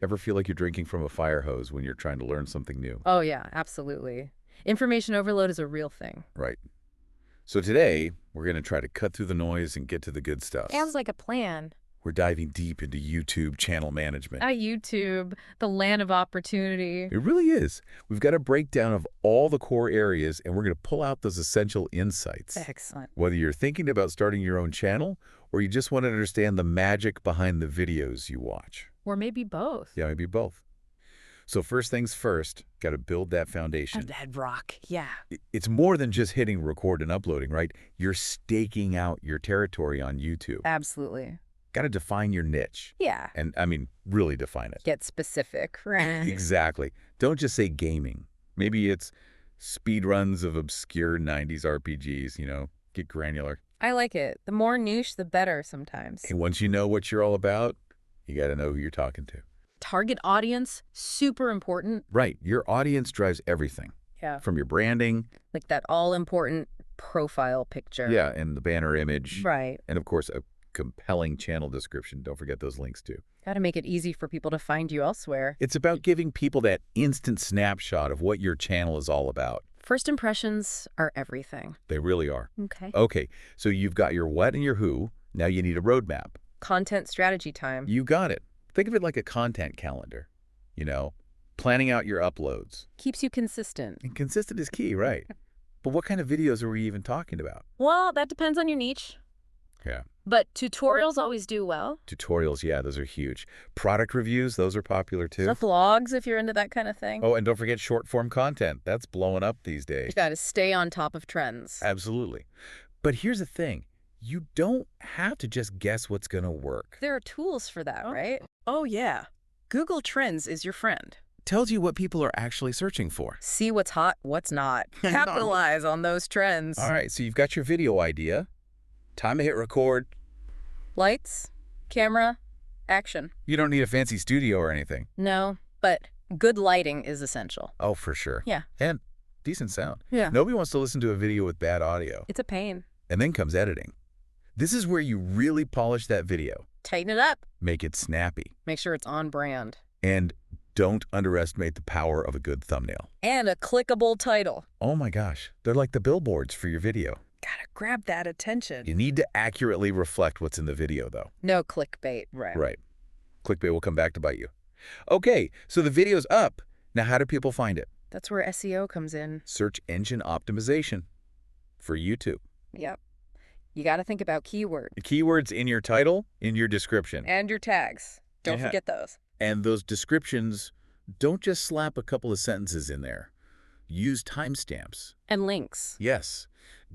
Ever feel like you're drinking from a fire hose when you're trying to learn something new? Oh, yeah, absolutely. Information overload is a real thing. Right. So today, we're going to try to cut through the noise and get to the good stuff. Sounds like a plan. We're diving deep into YouTube channel management. YouTube, the land of opportunity. It really is. We've got a breakdown of all the core areas, and we're going to pull out those essential insights. Excellent. Whether you're thinking about starting your own channel, or you just want to understand the magic behind the videos you watch. Or maybe both. Yeah, maybe both. So first things first, got to build that foundation. Bedrock, yeah. It's more than just hitting record and uploading, right? You're staking out your territory on YouTube. Absolutely. Got to define your niche. Yeah. And, I mean, really define it. Get specific. Right. Exactly. Don't just say gaming. Maybe it's speedruns of obscure 90s RPGs, get granular. I like it. The more niche, the better sometimes. And once you know what you're all about, you got to know who you're talking to. Target audience, super important. Right. Your audience drives everything. Yeah. From your branding. Like that all-important profile picture. Yeah, and the banner image. Right. And, of course, a compelling channel description. Don't forget those links, too. Got to make it easy for people to find you elsewhere. It's about giving people that instant snapshot of what your channel is all about. First impressions are everything. They really are. Okay. Okay, so you've got your what and your who. Now you need a roadmap. Content strategy time. You got it. Think of it like a content calendar, planning out your uploads. Keeps you consistent. And consistent is key, right? But what kind of videos are we even talking about? Well, that depends on your niche. Yeah. But tutorials always do well. Tutorials, yeah, those are huge. Product reviews, those are popular too. The vlogs, if you're into that kind of thing. Oh, and don't forget short-form content. That's blowing up these days. You got to stay on top of trends. Absolutely. But here's the thing. You don't have to just guess what's going to work. There are tools for that, right? Oh, yeah. Google Trends is your friend. Tells you what people are actually searching for. See what's hot, what's not. Capitalize on those trends. All right, so you've got your video idea. Time to hit record. Lights, camera, action. You don't need a fancy studio or anything. No, but good lighting is essential. Oh, for sure. Yeah. And decent sound. Yeah. Nobody wants to listen to a video with bad audio. It's a pain. And then comes editing. This is where you really polish that video. Tighten it up. Make it snappy. Make sure it's on brand. And don't underestimate the power of a good thumbnail. And a clickable title. Oh my gosh, they're like the billboards for your video. Gotta grab that attention. You need to accurately reflect what's in the video, though. No clickbait. Right. Clickbait will come back to bite you. Okay, so the video's up. Now how do people find it? That's where SEO comes in. Search engine optimization for YouTube. Yep. You got to think about keywords. The keywords in your title, in your description. And your tags. Don't Yeah. forget those. And those descriptions, don't just slap a couple of sentences in there. Use timestamps. And links. Yes.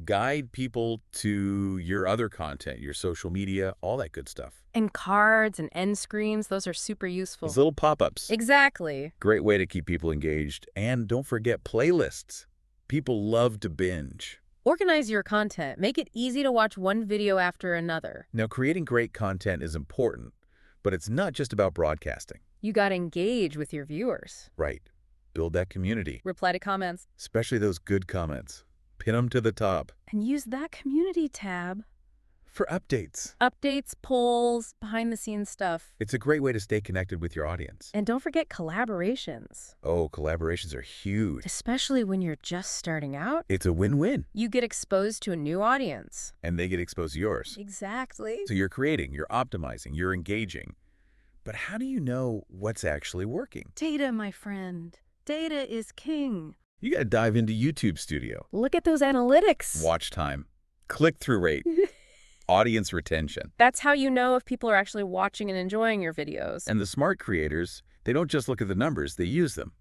Guide people to your other content, your social media, all that good stuff. And cards and end screens, those are super useful. Those little pop-ups. Exactly. Great way to keep people engaged. And don't forget playlists. People love to binge. Organize your content. Make it easy to watch one video after another. Now, creating great content is important, but it's not just about broadcasting. You got to engage with your viewers. Right. Build that community, Reply to comments. especially those good comments. Pin them to the top And use that community tab. for updates. Updates, polls, behind-the-scenes stuff. It's a great way to stay connected with your audience. And don't forget collaborations. Oh, collaborations are huge. Especially when you're just starting out. It's a win-win, You get exposed to a new audience. and they get exposed to yours. Exactly. So you're creating, you're optimizing, you're engaging. But how do you know what's actually working? Data, my friend. Data is king. You got to dive into YouTube Studio. Look at those analytics. Watch time, click-through rate, audience retention. That's how you know if people are actually watching and enjoying your videos. And the smart creators, they don't just look at the numbers, they use them.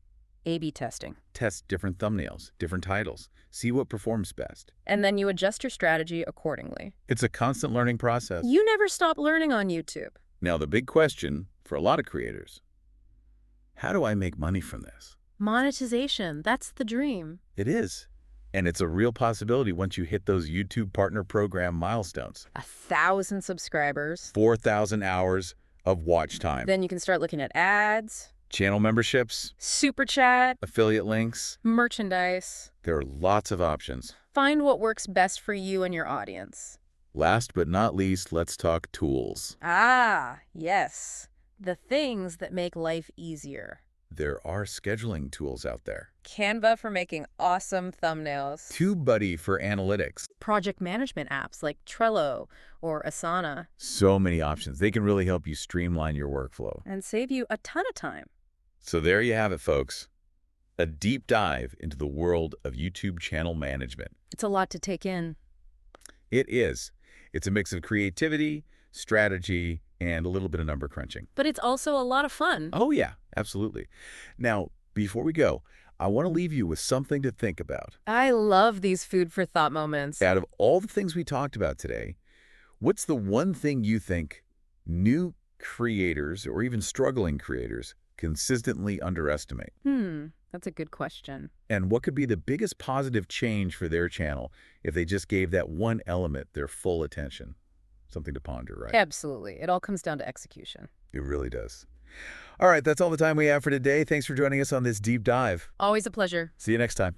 A/B testing. Test different thumbnails, different titles, see what performs best. And then you adjust your strategy accordingly. It's a constant learning process. You never stop learning on YouTube. Now, the big question for a lot of creators, how do I make money from this? Monetization, that's the dream. It is. And it's a real possibility once you hit those YouTube Partner Program milestones. 1,000 subscribers. 4,000 hours of watch time. Then you can start looking at ads, Channel memberships, super chat, affiliate links. merchandise. There are lots of options. Find what works best for you and your audience. Last but not least, let's talk tools. Ah, yes. The things that make life easier. There are scheduling tools out there. Canva for making awesome thumbnails. TubeBuddy for analytics. Project management apps like Trello or Asana. So many options. They can really help you streamline your workflow. And save you a ton of time. So there you have it, folks. A deep dive into the world of YouTube channel management. It's a lot to take in. It is. It's a mix of creativity, strategy, and a little bit of number crunching. But it's also a lot of fun. Oh, yeah, absolutely. Now, before we go, I want to leave you with something to think about. I love these food for thought moments. Out of all the things we talked about today, what's the one thing you think new creators or even struggling creators consistently underestimate? That's a good question. And what could be the biggest positive change for their channel if they just gave that one element their full attention? Something to ponder, right? Absolutely. It all comes down to execution. It really does. All right, that's all the time we have for today. Thanks for joining us on this deep dive. Always a pleasure. See you next time.